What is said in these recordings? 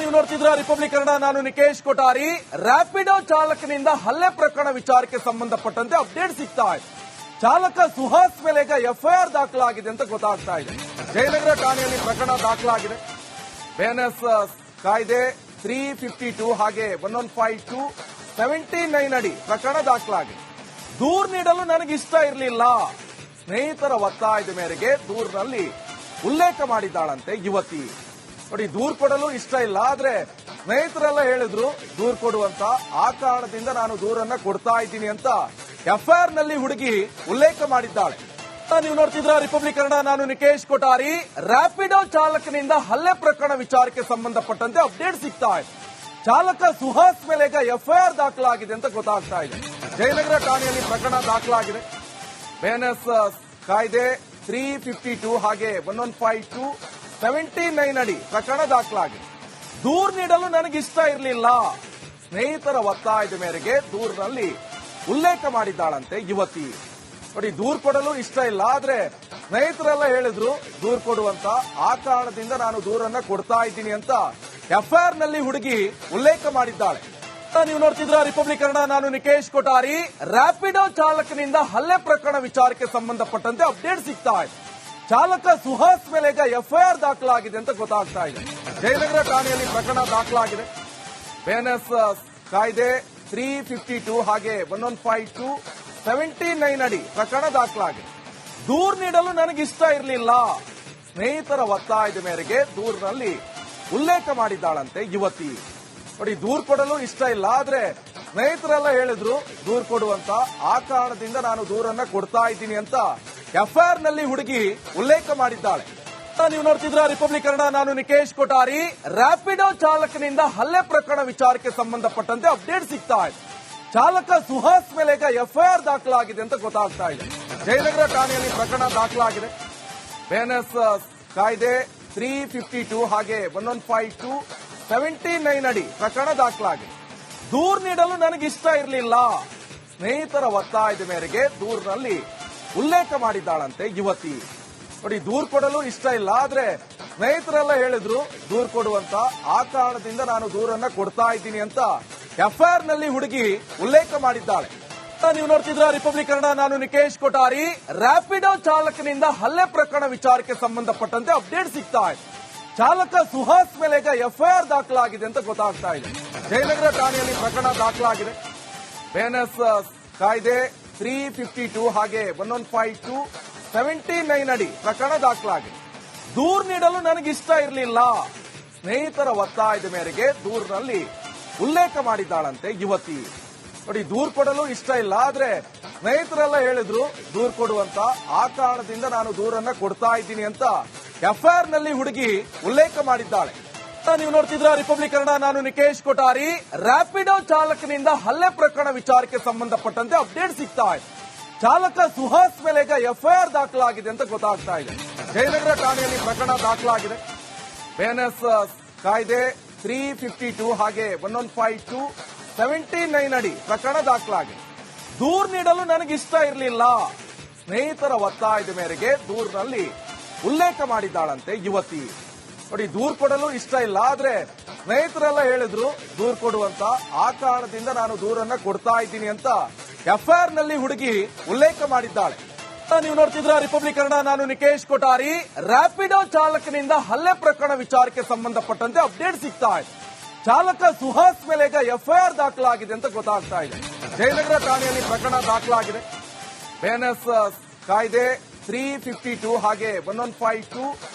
ನೀವು ನೋಡ್ತಿದ್ರ ರಿಪಬ್ಲಿಕ್ ಕನ್ನಡ. ನಾನು ನಿಕೇಶ್ ಕೊಠಾರಿ. ರ್ಯಾಪಿಡೋ ಚಾಲಕನಿಂದ ಹಲ್ಲೆ ಪ್ರಕರಣ ವಿಚಾರಕ್ಕೆ ಸಂಬಂಧಪಟ್ಟಂತೆ ಅಪ್ಡೇಟ್ ಸಿಗ್ತಾ ಇದೆ. ಚಾಲಕ ಸುಹಾಸ್ ಮೇಲೆ ಈಗ ಎಫ್ಐಆರ್ ದಾಖಲಾಗಿದೆ ಅಂತ ಗೊತ್ತಾಗ್ತಾ ಇದೆ. ಜಯನಗರ ಠಾಣೆಯಲ್ಲಿ ಪ್ರಕರಣ ದಾಖಲಾಗಿದೆ. ಬಿಎನ್ಎಸ್ ಕಾಯ್ದೆ 352 ಹಾಗೆ 1152 79 ಅಡಿ ಪ್ರಕರಣ ದಾಖಲಾಗಿದೆ. ದೂರು ನೀಡಲು ನನಗಿಷ್ಟ ಇರಲಿಲ್ಲ. ಸ್ನೇಹಿತರ ಒತ್ತಾಯದ ಮೇರೆಗೆ ದೂರಿನಲ್ಲಿ ಉಲ್ಲೇಖ ಮಾಡಿದ್ದಾಳಂತೆ ಯುವತಿ. ನೋಡಿ, ದೂರು ಕೊಡಲು ಇಷ್ಟ ಇಲ್ಲ, ಆದ್ರೆ ಸ್ನೇಹಿತರೆಲ್ಲ ಹೇಳಿದ್ರು ದೂರು ಕೊಡುವಂತ. ಆ ಕಾರಣದಿಂದ ನಾನು ದೂರನ್ನ ಕೊಡ್ತಾ ಇದ್ದೀನಿ ಅಂತ ಎಫ್ಐಆರ್ ನಲ್ಲಿ ಹುಡುಗಿ ಉಲ್ಲೇಖ ಮಾಡಿದ್ದಾಳೆ. ನೀವು ನೋಡ್ತಿದ್ರ ರಿಪಬ್ಲಿಕ್ ಕನ್ನಡ. ನಾನು ನಿಕೇಶ್ ಕೊಠಾರಿ. ರ್ಯಾಪಿಡೋ ಚಾಲಕನಿಂದ ಹಲ್ಲೆ ಪ್ರಕರಣ ವಿಚಾರಕ್ಕೆ ಸಂಬಂಧಪಟ್ಟಂತೆ ಅಪ್ಡೇಟ್ ಸಿಗ್ತಾ ಇದೆ. ಚಾಲಕ ಸುಹಾಸ್ ಮೇಲೆ ಈಗ ಎಫ್ಐಆರ್ ದಾಖಲಾಗಿದೆ ಅಂತ ಗೊತ್ತಾಗ್ತಾ ಇದೆ. ಜಯನಗರ ಠಾಣೆಯಲ್ಲಿ ಪ್ರಕರಣ ದಾಖಲಾಗಿದೆ. ಬಿಎನ್ಎಸ್ ಕಾಯ್ದೆ 352 ಹಾಗೆ 1152 79 ಅಡಿ ಪ್ರಕರಣ ದಾಖಲಾಗಿದೆ. ದೂರು ನೀಡಲು ನನಗಿಷ್ಟ ಇರಲಿಲ್ಲ. ಸ್ನೇಹಿತರ ಒತ್ತಾಯದ ಮೇರೆಗೆ ದೂರಿನಲ್ಲಿ ಉಲ್ಲೇಖ ಮಾಡಿದ್ದಾಳಂತೆ ಯುವತಿ. ನೋಡಿ, ದೂರು ಕೊಡಲು ಇಷ್ಟ ಇಲ್ಲ, ಆದ್ರೆ ಸ್ನೇಹಿತರೆಲ್ಲ ಹೇಳಿದ್ರು ದೂರು ಕೊಡುವಂತ. ಆ ಕಾರಣದಿಂದ ನಾನು ದೂರನ್ನ ಕೊಡ್ತಾ ಇದ್ದೀನಿ ಅಂತ ಎಫ್ಐಆರ್ ನಲ್ಲಿ ಹುಡುಗಿ ಉಲ್ಲೇಖ ಮಾಡಿದ್ದಾಳೆ. ನೀವು ನೋಡ್ತಿದ್ರ ರಿಪಬ್ಲಿಕ್ ಕನ್ನಡ. ನಾನು ನಿಕೇಶ್ ಕೊಠಾರಿ. ರ್ಯಾಪಿಡೋ ಚಾಲಕನಿಂದ ಹಲ್ಲೆ ಪ್ರಕರಣ ವಿಚಾರಕ್ಕೆ ಸಂಬಂಧಪಟ್ಟಂತೆ ಅಪ್ಡೇಟ್ ಸಿಗ್ತಾ ಇದೆ. ಚಾಲಕ ಸುಹಾಸ್ ಮೇಲೆ ಈಗ ಎಫ್ಐಆರ್ ದಾಖಲಾಗಿದೆ ಅಂತ ಗೊತ್ತಾಗ್ತಾ ಇದೆ. ಜಯನಗರ ಠಾಣೆಯಲ್ಲಿ ಪ್ರಕರಣ ದಾಖಲಾಗಿದೆ. ಬಿಎನ್ಎಸ್ ಕಾಯ್ದೆ 352 ಹಾಗೆ 1152 79 ಅಡಿ ಪ್ರಕರಣ ದಾಖಲಾಗಿದೆ. ದೂರು ನೀಡಲು ನನಗಿಷ್ಟ ಇರಲಿಲ್ಲ. ಸ್ನೇಹಿತರ ಒತ್ತಾಯದ ಮೇರೆಗೆ ದೂರಿನಲ್ಲಿ ಉಲ್ಲೇಖ ಮಾಡಿದ್ದಾಳಂತೆ ಯುವತಿ. ನೋಡಿ, ದೂರು ಕೊಡಲು ಇಷ್ಟ ಇಲ್ಲ, ಆದ್ರೆ ಸ್ನೇಹಿತರೆಲ್ಲ ಹೇಳಿದ್ರು ದೂರು ಕೊಡುವಂತ. ಆ ಕಾರಣದಿಂದ ನಾನು ದೂರನ್ನ ಕೊಡ್ತಾ ಇದ್ದೀನಿ ಅಂತ ಎಫ್ಐಆರ್ ನಲ್ಲಿ ಹುಡುಗಿ ಉಲ್ಲೇಖ ಮಾಡಿದ್ದಾಳೆ. ನೀವು ನೋಡ್ತಿದ್ರ ರಿಪಬ್ಲಿಕ್ ಕನ್ನಡ. ನಾನು ನಿಕೇಶ್ ಕೊಠಾರಿ. ರ್ಯಾಪಿಡೋ ಚಾಲಕನಿಂದ ಹಲ್ಲೆ ಪ್ರಕರಣ ವಿಚಾರಕ್ಕೆ ಸಂಬಂಧಪಟ್ಟಂತೆ ಅಪ್ಡೇಟ್ ಸಿಗ್ತಾ ಇದೆ. ಚಾಲಕ ಸುಹಾಸ್ ಮೇಲೆ ಈಗ ಎಫ್ಐಆರ್ ದಾಖಲಾಗಿದೆ ಅಂತ ಗೊತ್ತಾಗ್ತಾ ಇದೆ. ಜಯನಗರ ಠಾಣೆಯಲ್ಲಿ ಪ್ರಕರಣ ದಾಖಲಾಗಿದೆ. ಬಿಎನ್ಎಸ್ ಕಾಯ್ದೆ 352 ಹಾಗೆ 1152 79 ಅಡಿ ಪ್ರಕರಣ ದಾಖಲಾಗಿದೆ. ದೂರು ನೀಡಲು ನನಗಿಷ್ಟ ಇರಲಿಲ್ಲ. ಸ್ನೇಹಿತರ ಒತ್ತಾಯದ ಮೇರೆಗೆ ದೂರಿನಲ್ಲಿ ಉಲ್ಲೇಖ ಮಾಡಿದ್ದಾಳಂತೆ ಯುವತಿ. ನೋಡಿ, ದೂರು ಕೊಡಲು ಇಷ್ಟ ಇಲ್ಲ, ಆದ್ರೆ ಸ್ನೇಹಿತರೆಲ್ಲ ಹೇಳಿದ್ರು ದೂರು ಕೊಡುವಂತ. ಆ ಕಾರಣದಿಂದ ನಾನು ದೂರನ್ನ ಕೊಡ್ತಾ ಇದ್ದೀನಿ ಅಂತ ಎಫ್ಐಆರ್ ನಲ್ಲಿ ಹುಡುಗಿ ಉಲ್ಲೇಖ ಮಾಡಿದ್ದಾಳೆ. ನೀವು ನೋಡ್ತಿದ್ರ ರಿಪಬ್ಲಿಕ್ ಕನ್ನಡ. ನಾನು ನಿಕೇಶ್ ಕೊಠಾರಿ. ರ್ಯಾಪಿಡೋ ಚಾಲಕನಿಂದ ಹಲ್ಲೆ ಪ್ರಕರಣ ವಿಚಾರಕ್ಕೆ ಸಂಬಂಧಪಟ್ಟಂತೆ ಅಪ್ಡೇಟ್ ಸಿಗ್ತಾ ಇದೆ. ಚಾಲಕ ಸುಹಾಸ್ ಮೇಲೆ ಈಗ ಎಫ್ಐಆರ್ ದಾಖಲಾಗಿದೆ ಅಂತ ಗೊತ್ತಾಗ್ತಾ ಇದೆ. ಜಯನಗರ ಠಾಣೆಯಲ್ಲಿ ಪ್ರಕರಣ ದಾಖಲಾಗಿದೆ. ಬಿಎನ್ಎಸ್ ಕಾಯ್ದೆ 352 ಹಾಗೆ 1152 79 ಅಡಿ ಪ್ರಕರಣ ದಾಖಲಾಗಿದೆ. ದೂರು ನೀಡಲು ನನಗಿಷ್ಟ ಇರಲಿಲ್ಲ. ಸ್ನೇಹಿತರ ಒತ್ತಾಯದ ಮೇರೆಗೆ ದೂರಿನಲ್ಲಿ ಉಲ್ಲೇಖ ಮಾಡಿದ್ದಾಳಂತೆ ಯುವತಿ. ನೋಡಿ, ದೂರು ಕೊಡಲು ಇಷ್ಟ ಇಲ್ಲ, ಆದ್ರೆ ಸ್ನೇಹಿತರೆಲ್ಲ ಹೇಳಿದ್ರು ದೂರು ಕೊಡುವಂತ. ಆ ಕಾರಣದಿಂದ ನಾನು ದೂರನ್ನ ಕೊಡ್ತಾ ಇದ್ದೀನಿ ಅಂತ ಎಫ್ಐಆರ್ ನಲ್ಲಿ ಹುಡುಗಿ ಉಲ್ಲೇಖ ಮಾಡಿದ್ದಾಳೆ. ನೀವು ನೋಡ್ತಿದ್ರ ರಿಪಬ್ಲಿಕ್ ಕನ್ನಡ. ನಾನು ನಿಕೇಶ್ ಕೊಠಾರಿ. ರ್ಯಾಪಿಡೋ ಚಾಲಕನಿಂದ ಹಲ್ಲೆ ಪ್ರಕರಣ ವಿಚಾರಕ್ಕೆ ಸಂಬಂಧಪಟ್ಟಂತೆ ಅಪ್ಡೇಟ್ ಸಿಗ್ತಾ ಇದೆ. ಚಾಲಕ ಸುಹಾಸ್ ಮೇಲೆ ಈಗ ಎಫ್ಐಆರ್ ದಾಖಲಾಗಿದೆ ಅಂತ ಗೊತ್ತಾಗ್ತಾ ಇದೆ. ಜಯನಗರ ಠಾಣೆಯಲ್ಲಿ ಪ್ರಕರಣ ದಾಖಲಾಗಿದೆ. ಬಿಎನ್ಎಸ್ ಕಾಯ್ದೆ 352 ಹಾಗೆ 1152 79 ಅಡಿ ಪ್ರಕರಣ ದಾಖಲಾಗಿದೆ. ದೂರು ನೀಡಲು ನನಗಿಷ್ಟ ಇರಲಿಲ್ಲ. ಸ್ನೇಹಿತರ ಒತ್ತಾಯದ ಮೇರೆಗೆ ದೂರಿನಲ್ಲಿ ಉಲ್ಲೇಖ ಮಾಡಿದ್ದಾಳಂತೆ ಯುವತಿ. ನೋಡಿ, ದೂರು ಕೊಡಲು ಇಷ್ಟ ಇಲ್ಲ, ಆದ್ರೆ ಸ್ನೇಹಿತರೆಲ್ಲ ಹೇಳಿದ್ರು ದೂರು ಕೊಡುವಂತ. ಆ ಕಾರಣದಿಂದ ನಾನು ದೂರನ್ನ ಕೊಡ್ತಾ ಇದ್ದೀನಿ ಅಂತ ಎಫ್ಐಆರ್ ನಲ್ಲಿ ಹುಡುಗಿ ಉಲ್ಲೇಖ ಮಾಡಿದ್ದಾಳೆ. ನೀವು ನೋಡ್ತಿದ್ರ ರಿಪಬ್ಲಿಕ್ ಕನ್ನಡ. ನಾನು ನಿಕೇಶ್ ಕೊಠಾರಿ. ರ್ಯಾಪಿಡೋ ಚಾಲಕನಿಂದ ಹಲ್ಲೆ ಪ್ರಕರಣ ವಿಚಾರಕ್ಕೆ ಸಂಬಂಧಪಟ್ಟಂತೆ ಅಪ್ಡೇಟ್ ಸಿಗ್ತಾ ಇದೆ. ಚಾಲಕ ಸುಹಾಸ್ ಮೇಲೆ ಈಗ ಎಫ್ಐಆರ್ ದಾಖಲಾಗಿದೆ ಅಂತ ಗೊತ್ತಾಗ್ತಾ ಇದೆ. ಜಯನಗರ ಠಾಣೆಯಲ್ಲಿ ಪ್ರಕರಣ ದಾಖಲಾಗಿದೆ. ಬಿಎನ್ಎಸ್ ಕಾಯ್ದೆ 352 ಹಾಗೆ 1152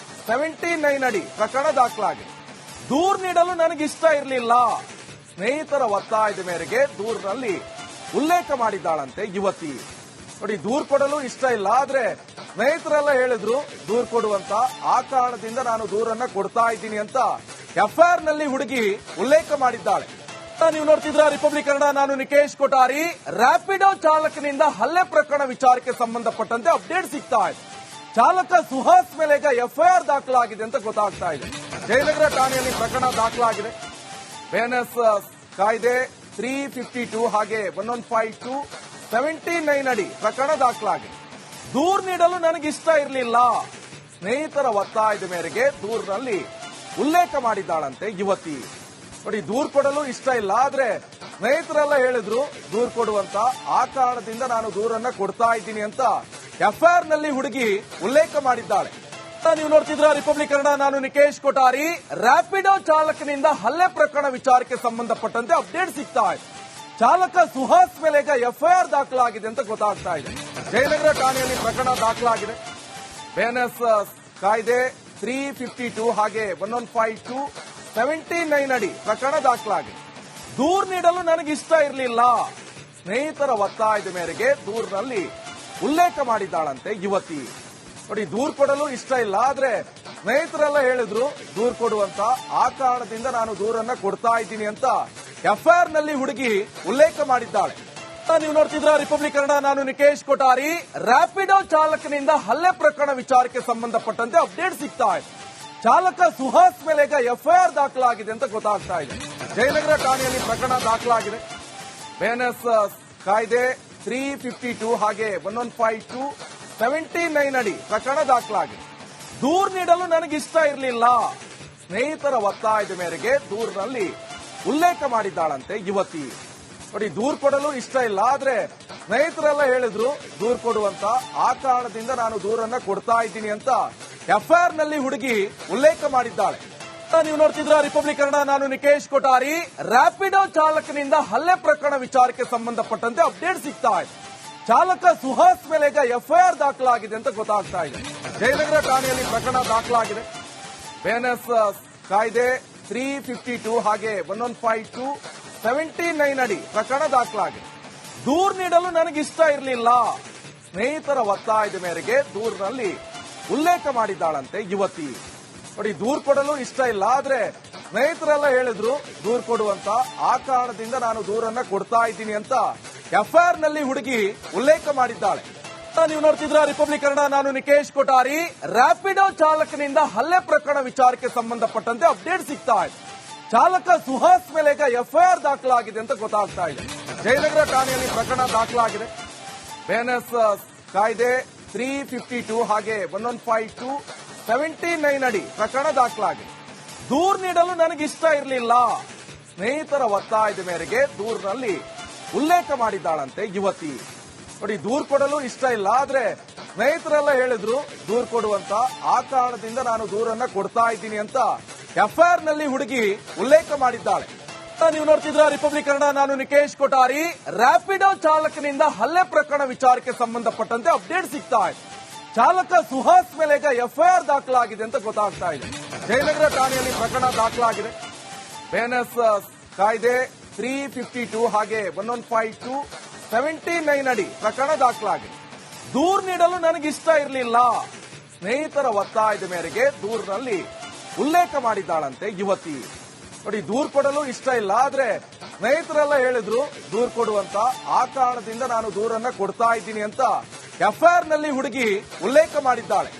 79 ಅಡಿ ಪ್ರಕರಣ ದಾಖಲಾಗಿದೆ. ದೂರು ನೀಡಲು ನನಗಿಷ್ಟ ಇರಲಿಲ್ಲ. ಸ್ನೇಹಿತರ ಒತ್ತಾಯದ ಮೇರೆಗೆ ದೂರಿನಲ್ಲಿ ಉಲ್ಲೇಖ ಮಾಡಿದ್ದಾಳಂತೆ ಯುವತಿ. ನೋಡಿ, ದೂರು ಕೊಡಲು ಇಷ್ಟ ಇಲ್ಲ, ಆದ್ರೆ ಸ್ನೇಹಿತರೆಲ್ಲ ಹೇಳಿದ್ರು ದೂರು ಕೊಡುವಂತ. ಆ ಕಾರಣದಿಂದ ನಾನು ದೂರನ್ನ ಕೊಡ್ತಾ ಇದ್ದೀನಿ ಅಂತ ಎಫ್ಐಆರ್ ನಲ್ಲಿ ಹುಡುಗಿ ಉಲ್ಲೇಖ ಮಾಡಿದ್ದಾಳೆ. ನೀವು ನೋಡ್ತಿದ್ರ ರಿಪಬ್ಲಿಕ್ ಕನ್ನಡ. ನಾನು ನಿಕೇಶ್ ಕೊಠಾರಿ. ರ್ಯಾಪಿಡೋ ಚಾಲಕನಿಂದ ಹಲ್ಲೆ ಪ್ರಕರಣ ವಿಚಾರಕ್ಕೆ ಸಂಬಂಧಪಟ್ಟಂತೆ ಅಪ್ಡೇಟ್ ಸಿಗ್ತಾ ಇದೆ. ಚಾಲಕ ಸುಹಾಸ್ ಮೇಲೆ ಈಗ ಎಫ್ಐಆರ್ ದಾಖಲಾಗಿದೆ ಅಂತ ಗೊತ್ತಾಗ್ತಾ ಇದೆ. ಜಯನಗರ ಠಾಣೆಯಲ್ಲಿ ಪ್ರಕರಣ ದಾಖಲಾಗಿದೆ. ಬಿಎನ್ಎಸ್ ಕಾಯ್ದೆ 352 ಹಾಗೆ 1152 79 ಅಡಿ ಪ್ರಕರಣ ದಾಖಲಾಗಿದೆ. ದೂರು ನೀಡಲು ನನಗಿಷ್ಟ ಇರಲಿಲ್ಲ. ಸ್ನೇಹಿತರ ಒತ್ತಾಯದ ಮೇರೆಗೆ ದೂರಿನಲ್ಲಿ ಉಲ್ಲೇಖ ಮಾಡಿದ್ದಾಳಂತೆ ಯುವತಿ. ನೋಡಿ, ದೂರು ಕೊಡಲು ಇಷ್ಟ ಇಲ್ಲ, ಆದ್ರೆ ಸ್ನೇಹಿತರೆಲ್ಲ ಹೇಳಿದ್ರು ದೂರು ಕೊಡುವಂತ, ಆ ಕಾರಣದಿಂದ ನಾನು ದೂರನ್ನ ಕೊಡ್ತಾ ಇದ್ದೀನಿ ಅಂತ ಎಫ್ಐಆರ್ ನಲ್ಲಿ ಹುಡುಗಿ ಉಲ್ಲೇಖ ಮಾಡಿದ್ದಾಳೆ. ನೀವು ನೋಡ್ತಿದ್ರ ರಿಪಬ್ಲಿಕ್ ಕನ್ನಡ, ನಾನು ನಿಕೇಶ್ ಕೊಠಾರಿ. ರ್ಯಾಪಿಡೋ ಚಾಲಕನಿಂದ ಹಲ್ಲೆ ಪ್ರಕರಣ ವಿಚಾರಕ್ಕೆ ಸಂಬಂಧಪಟ್ಟಂತೆ ಅಪ್ಡೇಟ್ ಸಿಗ್ತಾ ಇದೆ. ಚಾಲಕ ಸುಹಾಸ್ ಮೇಲೆ ಈಗ ಎಫ್ಐಆರ್ ದಾಖಲಾಗಿದೆ ಅಂತ ಗೊತ್ತಾಗ್ತಾ ಇದೆ. ಜಯನಗರ ಠಾಣೆಯಲ್ಲಿ ಪ್ರಕರಣ ದಾಖಲಾಗಿದೆ. ಬಿಎನ್ಎಸ್ ಕಾಯ್ದೆ 352 ಹಾಗೆ 1152 79 ಅಡಿ ಪ್ರಕರಣ ದಾಖಲಾಗಿದೆ. ದೂರು ನೀಡಲು ನನಗಿಷ್ಟ ಇರಲಿಲ್ಲ, ಸ್ನೇಹಿತರ ಒತ್ತಾಯದ ಮೇರೆಗೆ ದೂರಿನಲ್ಲಿ ಉಲ್ಲೇಖ ಮಾಡಿದ್ದಾಳಂತೆ ಯುವತಿ. ನೋಡಿ, ದೂರು ಕೊಡಲು ಇಷ್ಟ ಇಲ್ಲ, ಆದ್ರೆ ಸ್ನೇಹಿತರೆಲ್ಲ ಹೇಳಿದ್ರು ದೂರು ಕೊಡುವಂತ, ಆ ಕಾರಣದಿಂದ ನಾನು ದೂರನ್ನ ಕೊಡ್ತಾ ಇದ್ದೀನಿ ಅಂತ ಎಫ್ಐಆರ್ ನಲ್ಲಿ ಹುಡುಗಿ ಉಲ್ಲೇಖ ಮಾಡಿದ್ದಾಳೆ. ನೀವು ನೋಡ್ತಿದ್ರ ರಿಪಬ್ಲಿಕ್ ಕನ್ನಡ, ನಾನು ನಿಕೇಶ್ ಕೊಠಾರಿ. ರ್ಯಾಪಿಡೋ ಚಾಲಕನಿಂದ ಹಲ್ಲೆ ಪ್ರಕರಣ ವಿಚಾರಕ್ಕೆ ಸಂಬಂಧಪಟ್ಟಂತೆ ಅಪ್ಡೇಟ್ ಸಿಗ್ತಾ ಇದೆ. ಚಾಲಕ ಸುಹಾಸ್ ಮೇಲೆ ಈಗ ಎಫ್ಐಆರ್ ದಾಖಲಾಗಿದೆ ಅಂತ ಗೊತ್ತಾಗ್ತಾ ಇದೆ. ಜಯನಗರ ಠಾಣೆಯಲ್ಲಿ ಪ್ರಕರಣ ದಾಖಲಾಗಿದೆ. ಬಿಎನ್ಎಸ್ ಕಾಯ್ದೆ 352 ಹಾಗೆ 1152 79 ಅಡಿ ಪ್ರಕರಣ ದಾಖಲಾಗಿದೆ. ದೂರು ನೀಡಲು ನನಗಿಷ್ಟ ಇರಲಿಲ್ಲ, ಸ್ನೇಹಿತರ ಒತ್ತಾಯದ ಮೇರೆಗೆ ದೂರಿನಲ್ಲಿ ಉಲ್ಲೇಖ ಮಾಡಿದ್ದಾಳಂತೆ ಯುವತಿ. ನೋಡಿ, ದೂರು ಕೊಡಲು ಇಷ್ಟ ಇಲ್ಲ, ಆದ್ರೆ ಸ್ನೇಹಿತರೆಲ್ಲ ಹೇಳಿದ್ರು ದೂರು ಕೊಡುವಂತ, ಆ ಕಾರಣದಿಂದ ನಾನು ದೂರನ್ನ ಕೊಡ್ತಾ ಇದ್ದೀನಿ ಅಂತ ಎಫ್ಐಆರ್ ನಲ್ಲಿ ಹುಡುಗಿ ಉಲ್ಲೇಖ ಮಾಡಿದ್ದಾಳೆ. ನೀವು ನೋಡ್ತಿದ್ರ ರಿಪಬ್ಲಿಕ್ ಕನ್ನಡ, ನಾನು ನಿಕೇಶ್ ಕೊಠಾರಿ. ರ್ಯಾಪಿಡೋ ಚಾಲಕನಿಂದ ಹಲ್ಲೆ ಪ್ರಕರಣ ವಿಚಾರಕ್ಕೆ ಸಂಬಂಧಪಟ್ಟಂತೆ ಅಪ್ಡೇಟ್ ಸಿಗ್ತಾ ಇದೆ. ಚಾಲಕ ಸುಹಾಸ್ ಮೇಲೆ ಈಗ ಎಫ್ಐಆರ್ ದಾಖಲಾಗಿದೆ ಅಂತ ಗೊತ್ತಾಗ್ತಾ ಇದೆ. ಜಯನಗರ ಠಾಣೆಯಲ್ಲಿ ಪ್ರಕರಣ ದಾಖಲಾಗಿದೆ. ಬಿಎನ್ಎಸ್ ಕಾಯ್ದೆ 352 ಹಾಗೆ 1152 79 ಅಡಿ ಪ್ರಕರಣ ದಾಖಲಾಗಿದೆ. ದೂರು ನೀಡಲು ನನಗಿಷ್ಟ ಇರಲಿಲ್ಲ, ಸ್ನೇಹಿತರ ಒತ್ತಾಯದ ಮೇರೆಗೆ ದೂರಿನಲ್ಲಿ ಉಲ್ಲೇಖ ಮಾಡಿದ್ದಾಳಂತೆ ಯುವತಿ. ನೋಡಿ, ದೂರು ಕೊಡಲು ಇಷ್ಟ ಇಲ್ಲ, ಆದ್ರೆ ಸ್ನೇಹಿತರೆಲ್ಲ ಹೇಳಿದ್ರು ದೂರು ಕೊಡುವಂತ, ಆ ಕಾರಣದಿಂದ ನಾನು ದೂರನ್ನ ಕೊಡ್ತಾ ಇದ್ದೀನಿ ಅಂತ ಎಫ್ಐಆರ್ ನಲ್ಲಿ ಹುಡುಗಿ ಉಲ್ಲೇಖ ಮಾಡಿದ್ದಾಳೆ. ನೀವು ನೋಡ್ತಿದ್ರ ರಿಪಬ್ಲಿಕ್ ಕನ್ನಡ, ನಾನು ನಿಕೇಶ್ ಕೊಠಾರಿ. ರ್ಯಾಪಿಡೋ ಚಾಲಕನಿಂದ ಹಲ್ಲೆ ಪ್ರಕರಣ ವಿಚಾರಕ್ಕೆ ಸಂಬಂಧಪಟ್ಟಂತೆ ಅಪ್ಡೇಟ್ ಸಿಗ್ತಾ ಇದೆ. ಚಾಲಕ ಸುಹಾಸ್ ಮೇಲೆ ಈಗ ಎಫ್ಐಆರ್ ದಾಖಲಾಗಿದೆ ಅಂತ ಗೊತ್ತಾಗ್ತಾ ಇದೆ. ಜಯನಗರ ಠಾಣೆಯಲ್ಲಿ ಪ್ರಕರಣ ದಾಖಲಾಗಿದೆ. ಬಿಎನ್ಎಸ್ ಕಾಯ್ದೆ 352 ಹಾಗೆ 1152 79 ಅಡಿ ಪ್ರಕರಣ ದಾಖಲಾಗಿದೆ. ದೂರು ನೀಡಲು ನನಗಿಷ್ಟ ಇರಲಿಲ್ಲ, ಸ್ನೇಹಿತರ ಒತ್ತಾಯದ ಮೇರೆಗೆ ದೂರಿನಲ್ಲಿ ಉಲ್ಲೇಖ ಮಾಡಿದ್ದಾಳಂತೆ ಯುವತಿ. ನೋಡಿ, ದೂರು ಕೊಡಲು ಇಷ್ಟ ಇಲ್ಲ, ಆದ್ರೆ ಸ್ನೇಹಿತರೆಲ್ಲ ಹೇಳಿದ್ರು ದೂರು ಕೊಡುವಂತ, ಆ ಕಾರಣದಿಂದ ನಾನು ದೂರನ್ನ ಕೊಡ್ತಾ ಇದ್ದೀನಿ ಅಂತ ಎಫ್ಐಆರ್ ನಲ್ಲಿ ಹುಡುಗಿ ಉಲ್ಲೇಖ ಮಾಡಿದ್ದಾಳೆ. ನೀವು ನೋಡ್ತಿದ್ರ ರಿಪಬ್ಲಿಕ್ ಕನ್ನಡ, ನಾನು ನಿಕೇಶ್ ಕೊಠಾರಿ. ರ್ಯಾಪಿಡೋ ಚಾಲಕನಿಂದ ಹಲ್ಲೆ ಪ್ರಕರಣ ವಿಚಾರಕ್ಕೆ ಸಂಬಂಧಪಟ್ಟಂತೆ ಅಪ್ಡೇಟ್ ಸಿಗ್ತಾ ಇದೆ. ಚಾಲಕ ಸುಹಾಸ್ ಮೇಲೆ ಈಗ ಎಫ್ಐಆರ್ ದಾಖಲಾಗಿದೆ ಅಂತ ಗೊತ್ತಾಗ್ತಾ ಇದೆ. ಜಯನಗರ ಠಾಣೆಯಲ್ಲಿ ಪ್ರಕರಣ ದಾಖಲಾಗಿದೆ. ಬಿಎನ್ಎಸ್ ಕಾಯ್ದೆ 352 ಹಾಗೆ 1152 79 ಅಡಿ ಪ್ರಕರಣ ದಾಖಲಾಗಿದೆ. ದೂರು ನೀಡಲು ನನಗಿಷ್ಟ ಇರಲಿಲ್ಲ, ಸ್ನೇಹಿತರ ಒತ್ತಾಯದ ಮೇರೆಗೆ ದೂರಿನಲ್ಲಿ ಉಲ್ಲೇಖ ಮಾಡಿದ್ದಾಳಂತೆ ಯುವತಿ. ನೋಡಿ, ದೂರು ಕೊಡಲು ಇಷ್ಟ ಇಲ್ಲ, ಆದ್ರೆ ಸ್ನೇಹಿತರೆಲ್ಲ ಹೇಳಿದ್ರು ದೂರು ಕೊಡುವಂತ, ಆ ಕಾರಣದಿಂದ ನಾನು ದೂರನ್ನ ಕೊಡ್ತಾ ಇದ್ದೀನಿ ಅಂತ ಎಫ್ಐಆರ್ ನಲ್ಲಿ ಹುಡುಗಿ ಉಲ್ಲೇಖ ಮಾಡಿದ್ದಾಳೆ.